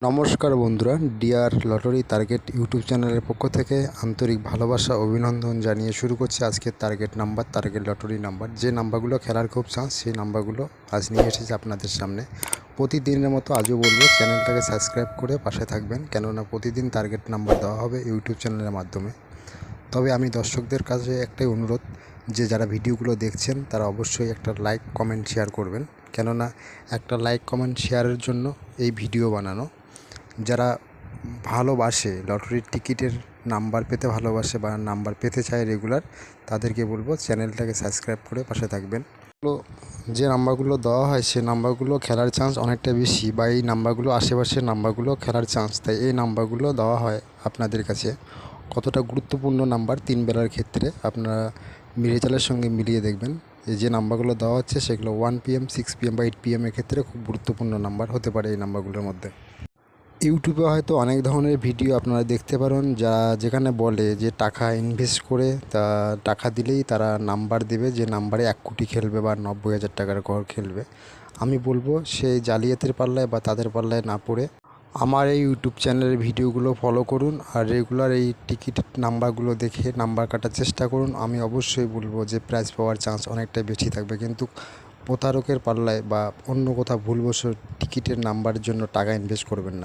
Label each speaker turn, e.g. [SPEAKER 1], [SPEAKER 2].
[SPEAKER 1] নমস্কার বন্ধুরা, dear lottery target YouTube চ্যানেলের পক্ষ থেকে আন্তরিক ভালোবাসা অভিনন্দন জানিয়ে শুরু করছি আজকের target number, target lottery number. যে নাম্বারগুলো খেলার খুব চান্স সেই নাম্বারগুলো আজ নিয়ে এসেছি আপনাদের সামনে। প্রতিদিনের মতো আজও বলবো চ্যানেলটাকে সাবস্ক্রাইব করে পাশে থাকবেন, কেননা প্রতিদিন টার্গেট নাম্বার দেওয়া হবে ইউটিউব চ্যানেলের মাধ্যমে। তবে আমি দর্শকদের কাছে একটাই অনুরোধ, যে যারা ভিডিওগুলো দেখছেন তারা অবশ্যই একটা লাইক কমেন্ট শেয়ার করবেন, কেননা একটা লাইক কমেন্ট শেয়ারের জন্য এই ভিডিও বানানো। যারা ভালোবাসে লটারির টিকিটের নাম্বার পেতে ভালোবাসে বা নাম্বার পেতে চায় রেগুলার, তাদেরকে বলবো চ্যানেলটাকে সাবস্ক্রাইব করে পাশে থাকবেন। যে নাম্বারগুলো দেওয়া হয় সে নাম্বারগুলো খেলার চান্স অনেকটা বেশি, বা এই নাম্বারগুলো আশেপাশের নাম্বারগুলো খেলার চান্স, তাই এই নাম্বারগুলো দেওয়া হয় আপনাদের কাছে। কতটা গুরুত্বপূর্ণ নাম্বার 3 বেলার ক্ষেত্রে আপনারা রেজাল্টের সঙ্গে মিলিয়ে দেখবেন। এই যে নাম্বারগুলো দেওয়া হচ্ছে সেগুলো 1 PM, 6 PM বা 8 PM এর ক্ষেত্রে খুব গুরুত্বপূর্ণ নাম্বার হতে পারে এই নাম্বারগুলোর মধ্যে। ইউটিউবে হয়তো অনেক ধরনের ভিডিও আপনারা দেখতে পারেন, যেখানে বলে যে টাকা ইনভেস্ট করে টাকা দিলেই তারা নাম্বার দেবে, যে নাম্বারে 1 কোটি খেলবে বা 90,000 টাকার ঘর খেলবে। আমি বলবো সেই জালিয়াতির পাল্লায় বা তাদের পাল্লায় না পড়ে আমার এই ইউটিউব চ্যানেলের ভিডিওগুলো ফলো করুন, আর রেগুলার এই টিকিট নাম্বারগুলো দেখে নাম্বার কাটার চেষ্টা করুন। আমি অবশ্যই বলবো যে প্রাইজ পাওয়ার চান্স অনেকটাই বেশি থাকবে, কিন্তু প্রতারকের পাল্লায় বা অন্য কোথাও ভুলবশত টিকিটের নাম্বারের জন্য টাকা ইনভেস্ট করবেন না।